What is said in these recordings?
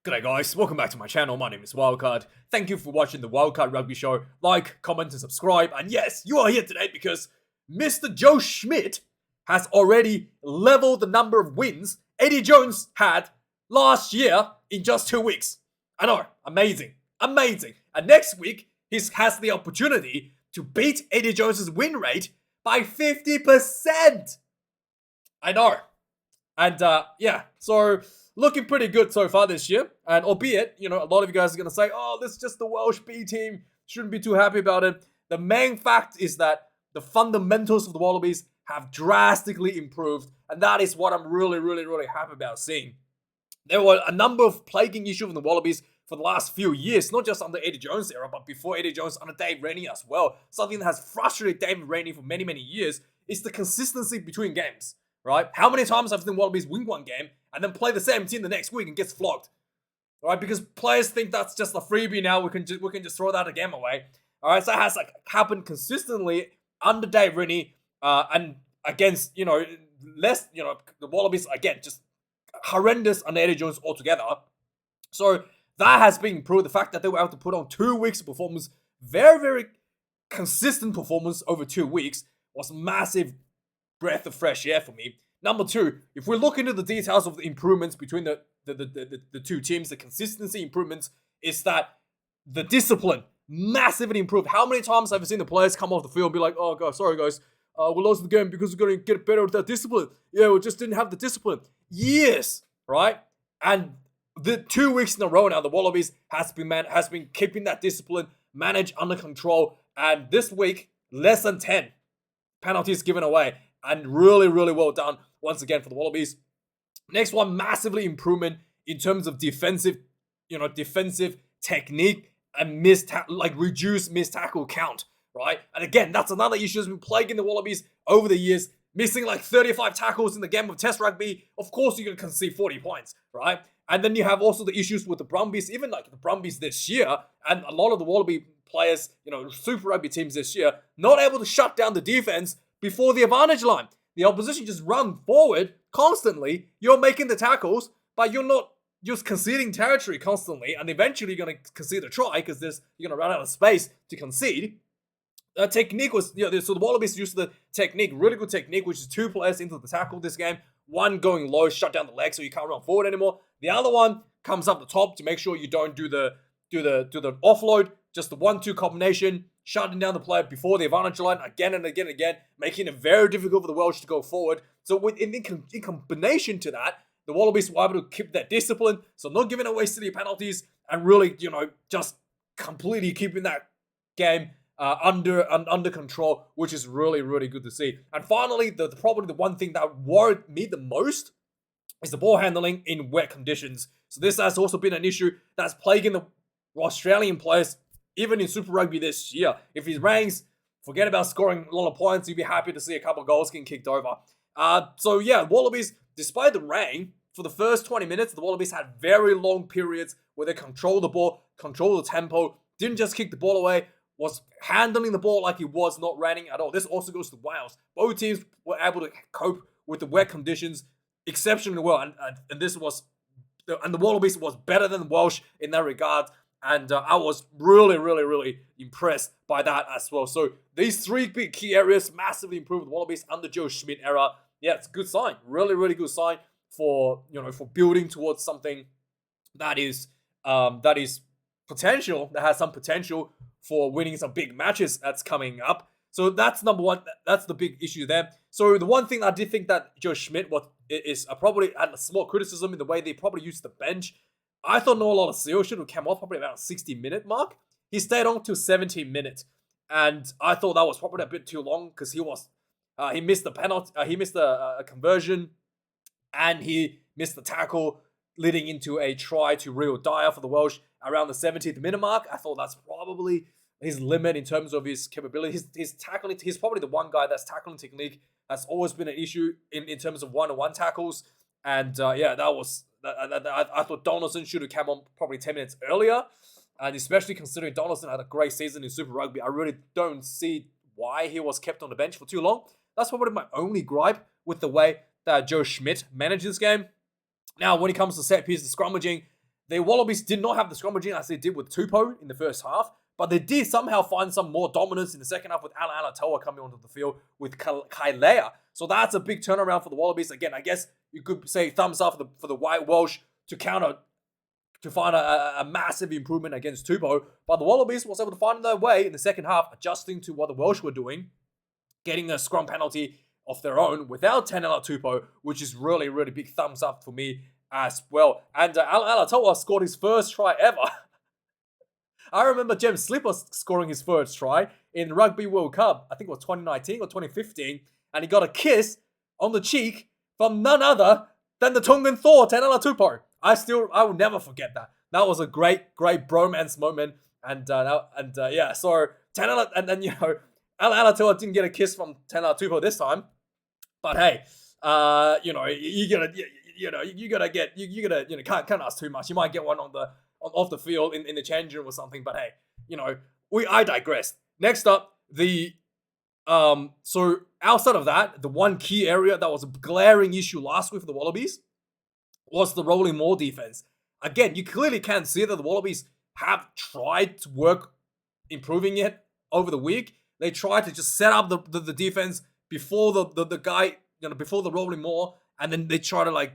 G'day guys, welcome back to my channel. My name is Wildkard. Thank you for watching the Wildkard Rugby Show. Like, comment and subscribe. And yes, you are here today because Mr. Joe Schmidt has already leveled the number of wins Eddie Jones had last year in just 2 weeks. I know, amazing. And next week, he has the opportunity to beat Eddie Jones's win rate by 50%. I know. And so looking pretty good so far this year. And albeit, a lot of you guys are going to say, oh, this is just the Welsh B team. Shouldn't be too happy about it. The main fact is that the fundamentals of the Wallabies have drastically improved. And that is what I'm really happy about seeing. There were a number of plaguing issues in the Wallabies for the last few years, not just under Eddie Jones' era, but before Eddie Jones, under Dave Rennie as well. Something that has frustrated Dave Rennie for many years is the consistency between games. Right? How many times have the Wallabies win one game and then play the same team the next week and gets flogged? All right, because players think that's just a freebie now. We can just throw that game away. All right, so it has happened consistently under Dave Rennie and against the Wallabies again just horrendous under Eddie Jones altogether. So that has been improved. The fact that they were able to put on 2 weeks of performance, very consistent performance over 2 weeks, was massive breath of fresh air for me. Number two, if we look into the details of the improvements between the two teams, the consistency improvements is that the discipline massively improved. How many times have you seen the players come off the field and be like, oh, God, sorry, guys, we lost the game because we're going to get better with that discipline. Yeah, we just didn't have the discipline. Years, right? And the 2 weeks in a row now, the Wallabies has been keeping that discipline managed under control. And this week, less than 10 penalties given away. And really well done once again for the Wallabies. Next one, massively improvement in terms of defensive technique and reduced missed tackle count, right? And again, that's another issue that's been plaguing the Wallabies over the years. Missing 35 tackles in the game of Test rugby. Of course, you're going to concede 40 points, right? And then you have also the issues with the Brumbies, even the Brumbies this year, and a lot of the Wallaby players, Super Rugby teams this year, not able to shut down the defense before the advantage line. The opposition just run forward constantly. You're making the tackles, but you're not just conceding territory constantly, and eventually you're going to concede a try because you're going to run out of space to concede. Technique was, so the Wallabies used the technique, really good technique, which is 2 players into the tackle this game. One going low, shut down the leg so you can't run forward anymore. The other one comes up the top to make sure you don't do the offload, just the 1-2 combination, shutting down the player before the advantage line again and again, making it very difficult for the Welsh to go forward. So in combination to that, the Wallabies were able to keep that discipline, so not giving away silly penalties and really, just completely keeping that game under control, which is really good to see. And finally, probably the one thing that worried me the most is the ball handling in wet conditions. So this has also been an issue that's plaguing the Australian players, even in Super Rugby this year. If he ranks, forget about scoring a lot of points. You'd be happy to see a couple of goals getting kicked over. Wallabies, despite the rain, for the first 20 minutes, the Wallabies had very long periods where they controlled the ball, controlled the tempo, didn't just kick the ball away, was handling the ball like it was not raining at all. This also goes to Wales. Both teams were able to cope with the wet conditions exceptionally well, and the Wallabies was better than the Welsh in that regard. And I was really impressed by that as well. So these 3 big key areas massively improved the Wallabies under Joe Schmidt era. Yeah, it's a good sign. Really good sign for building towards something that is potential, that has some potential for winning some big matches that's coming up. So that's number one. That's the big issue there. So the one thing I did think that Joe Schmidt is probably had a small criticism in the way they probably used the bench. I thought Noah Lolesio should have come off probably about a 60-minute mark. He stayed on to 17 minutes. And I thought that was probably a bit too long because he missed the penalty, he missed a conversion, and he missed the tackle leading into a try to Rio Dyer for the Welsh around the 70th minute mark. I thought that's probably his limit in terms of his capability. His tackling, he's probably the one guy that's tackling technique has always been an issue in terms of one-on-one tackles. And I thought Donaldson should have come on probably 10 minutes earlier. And especially considering Donaldson had a great season in Super Rugby, I really don't see why he was kept on the bench for too long. That's probably my only gripe with the way that Joe Schmidt managed this game. Now, when it comes to set piece and scrummaging, the Wallabies did not have the scrummaging as they did with Tupou in the first half, but they did somehow find some more dominance in the second half with Ala Alatoa coming onto the field with Kailea. So that's a big turnaround for the Wallabies. Again, I guess you could say thumbs up for the White Welsh to find a massive improvement against Tupou. But the Wallabies was able to find their way in the second half, adjusting to what the Welsh were doing, getting a scrum penalty of their own without Taniela Tupou, which is really, really big thumbs up for me as well. And Ala Alatoa scored his first try ever. I remember James Slipper scoring his first try in Rugby World Cup. I think it was 2019 or 2015. And he got a kiss on the cheek from none other than the Tongan Thor, Taniela Tupou. I will never forget that. That was a great bromance moment. And yeah, so Taniela, and then, Ala Alatoa didn't get a kiss from Taniela Tupou this time. But hey, can't ask too much. You might get one off the field in the change room or something. But hey, I digress. Next up, so outside of that, the one key area that was a glaring issue last week for the Wallabies was the rolling maul defense. Again, you clearly can see that the Wallabies have tried to work improving it over the week. They tried to just set up the defense before the guy, before the rolling maul, and then they try to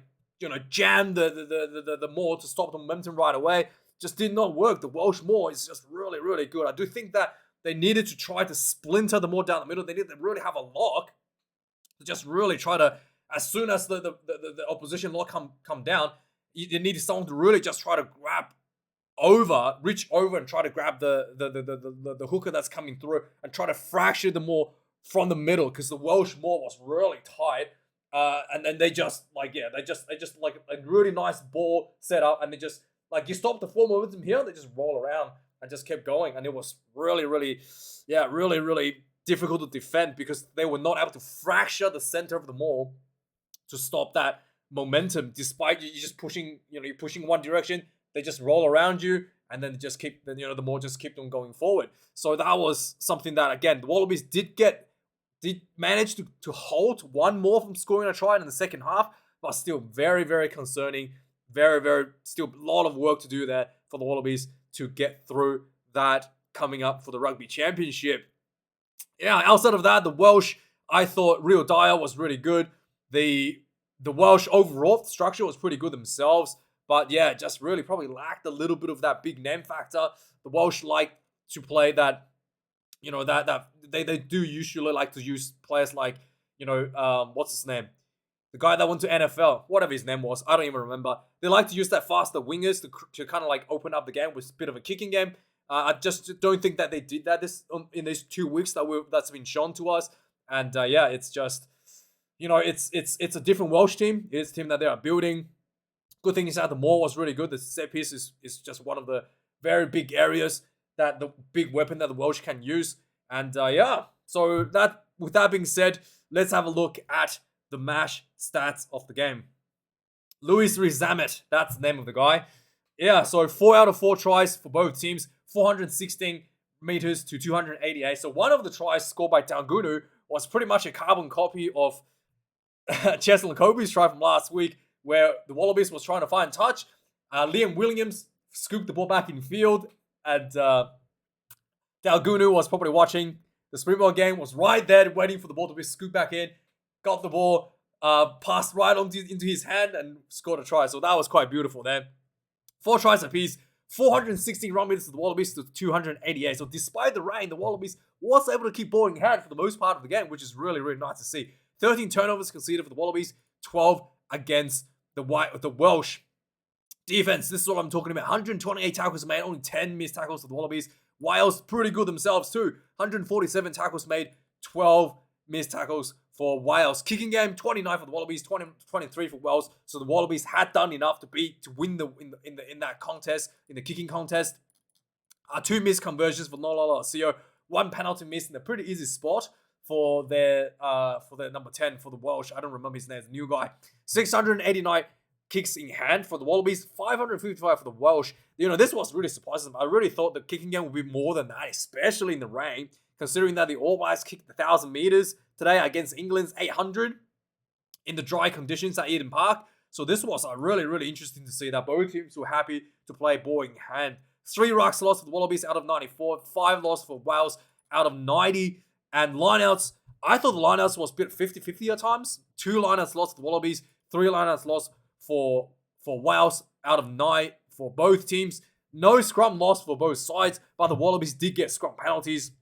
jam the maul to stop the momentum right away. Just did not work. The Welsh maul is just really, really good. I do think that they needed to try to splinter the maul down the middle. They needed to really have a lock to just really try to, as soon as the opposition lock come down, you needed someone to really just try to reach over and try to grab the hooker that's coming through and try to fracture the maul from the middle, because the Welsh maul was really tight. And then they just a really nice ball set up, and they just you stop the full momentum here, they just roll around and just kept going, and it was really, really, really, really difficult to defend because they were not able to fracture the center of the maul to stop that momentum. Despite you just pushing, you're pushing one direction, they just roll around you, and then just keep, the maul just kept on going forward. So that was something that, again, the Wallabies did manage to hold one more from scoring a try in the second half, but still very, very concerning. Very, very, still a lot of work to do there for the Wallabies to get through that coming up for the Rugby Championship. Yeah, outside of that, the Welsh, I thought Rio Dyer was really good. The Welsh overall structure was pretty good themselves, but yeah, just really probably lacked a little bit of that big name factor. The Welsh like to play that, that they do usually like to use players like, what's his name? The guy that went to NFL, whatever his name was, I don't even remember. They like to use that faster wingers to kind of open up the game with a bit of a kicking game. I just don't think that they did that in these 2 weeks that's been shown to us. And yeah, it's just, it's a different Welsh team. It's a team that they are building. Good thing is that the maul was really good. The set piece is just one of the very big areas, that the big weapon that the Welsh can use. And yeah, so with that being said, let's have a look at the MASH stats of the game. Louis Rizamet, that's the name of the guy. Yeah, so 4 out of 4 tries for both teams, 416 meters to 288. So one of the tries scored by Taugunu was pretty much a carbon copy of Cheslin Kobe's try from last week, where the Wallabies was trying to find touch. Liam Williams scooped the ball back in field, and Taugunu was probably watching the Springbok game, was right there waiting for the ball to be scooped back in, got the ball, passed right into his hand and scored a try. So that was quite beautiful there. 4 tries apiece, 416 run meters to the Wallabies to 288. So despite the rain, the Wallabies was able to keep ball in hand for the most part of the game, which is really, really nice to see. 13 turnovers conceded for the Wallabies, 12 against the Welsh defense. This is what I'm talking about. 128 tackles made, only 10 missed tackles for the Wallabies. Wales pretty good themselves too. 147 tackles made, 12 missed tackles for Wales. Kicking game, 29 for the Wallabies, 23 for Wales. So the Wallabies had done enough to win in that contest, in the kicking contest. 2 missed conversions for Nolala Osio, 1 penalty miss in a pretty easy spot for their number 10 for the Welsh. I don't remember his name, the new guy. 689 kicks in hand for the Wallabies, 555 for the Welsh. This was really surprising. I really thought the kicking game would be more than that, especially in the rain, considering that the All Blacks kicked 1,000 meters today against England's 800 in the dry conditions at Eden Park. So this was really, really interesting to see that both teams were happy to play ball in hand. 3 rucks lost for the Wallabies out of 94, 5 lost for Wales out of 90, and lineouts. I thought the lineouts was a bit 50-50 at times. 2 lineouts lost for the Wallabies, 3 lineouts lost for Wales out of 9 for both teams. No scrum lost for both sides, but the Wallabies did get scrum penalties.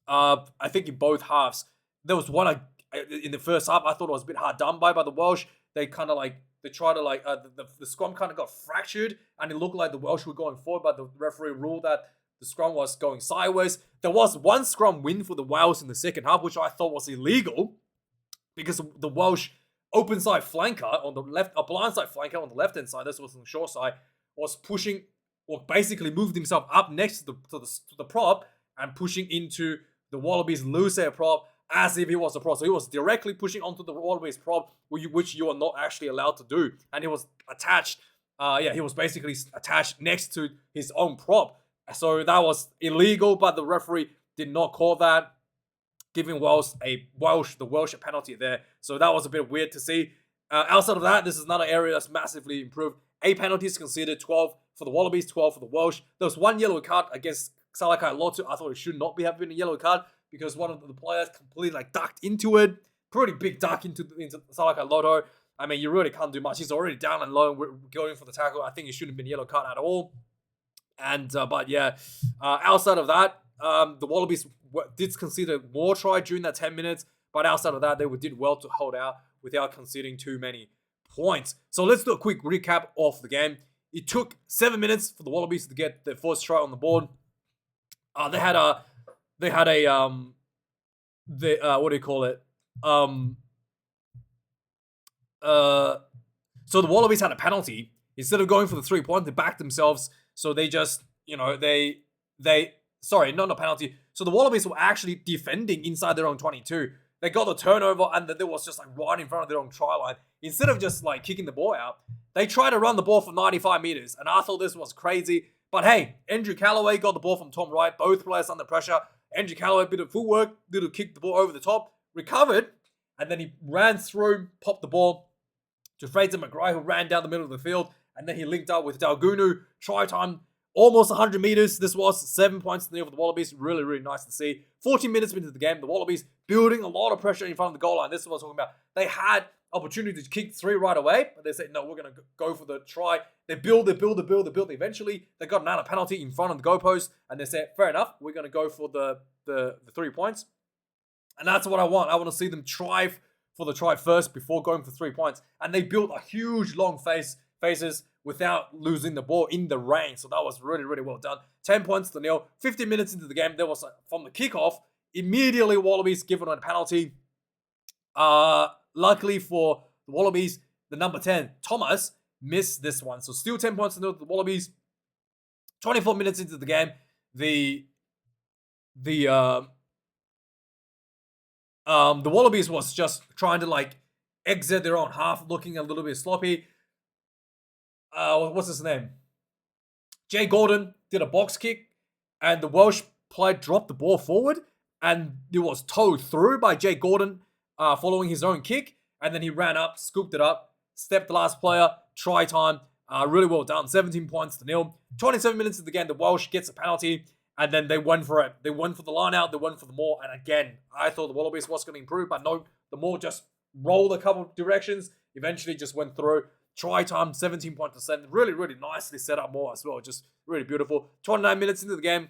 I think in both halves. There was one in the first half I thought it was a bit hard done by the Welsh. They kind of they tried to the scrum kind of got fractured, and it looked like the Welsh were going forward, but the referee ruled that the scrum was going sideways. There was one scrum win for the Wales in the second half, which I thought was illegal, because the Welsh open side flanker on the left, a blind side flanker on the left hand side, this was on the short side, was pushing, or basically moved himself up next to the prop and pushing into the Wallabies loose air prop as if he was a prop. So he was directly pushing onto the Wallabies prop, which you are not actually allowed to do. And he was attached, he was basically attached next to his own prop. So that was illegal, but the referee did not call that, giving the Welsh a penalty there. So that was a bit weird to see. Outside of that, this is another area that's massively improved. 8 penalties considered, 12 for the Wallabies, 12 for the Welsh. There was 1 yellow card against Salakai Lotu. I thought it should not have been a yellow card because one of the players completely ducked into it. Pretty big duck into Salakai Lotu. I mean, you really can't do much. He's already down and low and we're going for the tackle. I think it shouldn't have been a yellow card at all. And outside of that, the Wallabies did concede more try during that 10 minutes, but outside of that, they did well to hold out without conceding too many points. So let's do a quick recap of the game. It took 7 minutes for the Wallabies to get their first try on the board. They had a what do you call it? So the Wallabies had a penalty. Instead of going for the 3 point, they backed themselves. So they just, sorry, not a penalty. So the Wallabies were actually defending inside their own 22. They got the turnover and there was just right in front of their own try line. Instead of just kicking the ball out, they tried to run the ball for 95 meters. And I thought this was crazy. But hey, Andrew Callaway got the ball from Tom Wright. Both players under pressure. Andrew Callaway bit of footwork, did a kick the ball over the top, recovered, and then he ran through, popped the ball to Fraser McGrath, who ran down the middle of the field. And then he linked up with Dalgunu. Try time, almost 100 meters. This was 7 points to the for the Wallabies. Really, really nice to see. 14 minutes into the game, the Wallabies building a lot of pressure in front of the goal line. This is what I was talking about. They had opportunity to kick 3 right away, but they said, no, we're going to go for the try. They build. Eventually, they got another penalty in front of the goalpost, and they said, fair enough, we're going to go for the 3 points. And that's what I want. I want to see them try for the try first before going for 3 points. And they built a huge long phases without losing the ball in the rain. So that was really, really well done. 10 points to nil. 15 minutes into the game, there was from the kickoff, immediately Wallabies given a penalty. Luckily for the Wallabies, the number 10, Thomas, missed this one. So still 10 points to nil to the Wallabies. 24 minutes into the game, the Wallabies was just trying to exit their own half, looking a little bit sloppy. What's his name? Jay Gordon did a box kick, and the Welsh player dropped the ball forward, and it was towed through by Jay Gordon following his own kick, and then he ran up, scooped it up, stepped the last player, try time, really well done, 17 points to nil. 27 minutes of the game, the Welsh gets a penalty, and then they went for it. They went for the line out, they went for the maul, and again, I thought the Wallabies was going to improve, but no, the maul just rolled a couple of directions, eventually just went through. Try time, 17 points to 7. Really, really nicely set up more as well. Just really beautiful. 29 minutes into the game,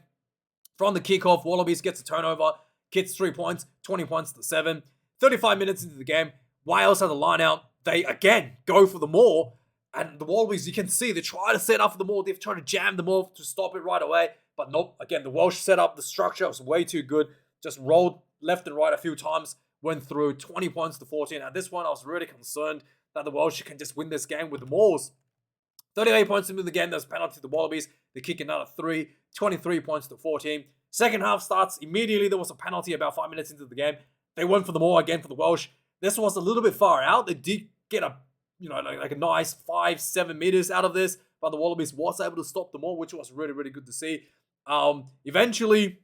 from the kickoff, Wallabies gets a turnover, gets 3 points, 20 points to 7. 35 minutes into the game, Wales had the line out. They again go for the maul, and the Wallabies, you can see, they try to set up for the maul. They've tried to jam the maul to stop it right away, but nope. Again, the Welsh set up, the structure was way too good. Just rolled left and right a few times, went through 20 points to 14. At this point, I was really concerned that the Welsh can just win this game with the mauls. 38 points into the game, there's a penalty to the Wallabies. They kick another 3, 23 points to 14. Second half starts, immediately there was a penalty about 5 minutes into the game. They went for the maul again for the Welsh. This was a little bit far out. They did get a nice 5-7 meters out of this, but the Wallabies was able to stop the maul, which was really, really good to see. Eventually,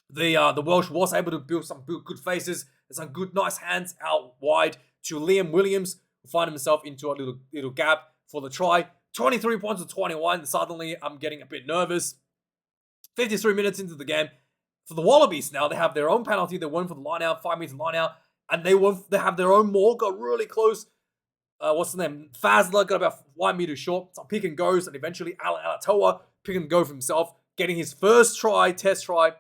the Welsh was able to build some good faces and some good, nice hands out wide to Liam Williams, find himself into a little gap for the try. 23 points to 21. Suddenly, I'm getting a bit nervous. 53 minutes into the game. For the Wallabies now, they have their own penalty. They went for the line out, 5 meter line out, and they have their own maul. Got really close. What's the name? Fazler got about 1 meter short. Some pick and goes, and eventually Alan Alatoa pick and go for himself, getting his first test try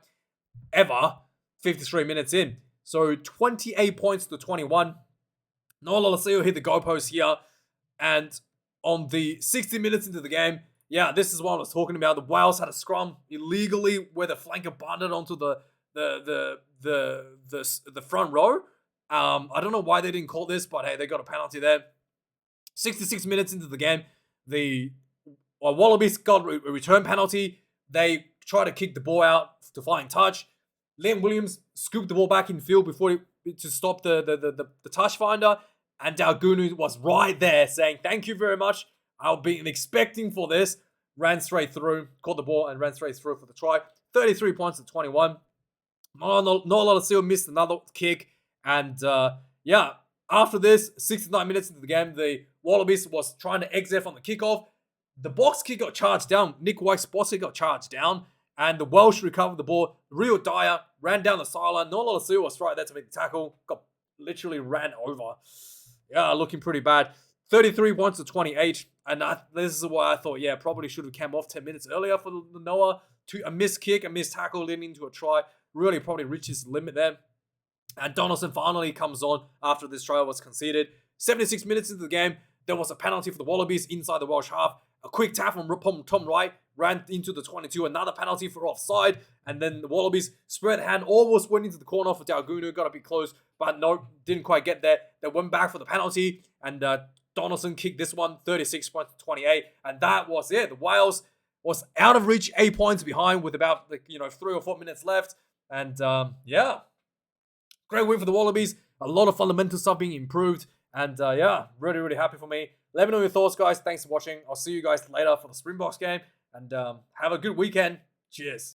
ever. 53 minutes in. So 28 points to 21. Noah Loloseo hit the goalpost here, and on the 60 minutes into the game, yeah, this is what I was talking about. The Wales had a scrum illegally where the flanker bunted onto the front row. I don't know why they didn't call this, but hey, they got a penalty there. 66 minutes into the game, the Wallabies got a return penalty. They tried to kick the ball out to flying touch. Liam Williams scooped the ball back in field to stop the touch finder, and Daugunu was right there saying, "Thank you very much. I've been expecting for this." Ran straight through, caught the ball, and ran straight through for the try. 33 points to 21. Not a lot of seal, missed another kick. And yeah, after this, 69 minutes into the game, the Wallabies was trying to exit from the kickoff. The box kick got charged down. Nick White's box kick got charged down. And the Welsh recovered the ball. Rio Dyer ran down the sideline. Not a lot of seal was right there to make the tackle. Got literally ran over. Yeah, looking pretty bad. 33 points to 28. And this is why I thought, yeah, probably should have come off 10 minutes earlier for the Noah. A missed kick, a missed tackle leading into a try. Really probably reached his limit there. And Donaldson finally comes on after this try was conceded. 76 minutes into the game, there was a penalty for the Wallabies inside the Welsh half. A quick tap from Tom Wright ran into the 22. Another penalty for offside. And then the Wallabies spread hand, almost went into the corner for Daugunu. Got a bit close, but no, didn't quite get there. They went back for the penalty. And Donaldson kicked this one, 36 points to 28. And that was it. The Wales was out of reach, 8 points behind with about 3 or 4 minutes left. And yeah, great win for the Wallabies. A lot of fundamental stuff being improved. And yeah, really, really happy for me. Let me know your thoughts, guys. Thanks for watching. I'll see you guys later for the Springboks game. And have a good weekend. Cheers.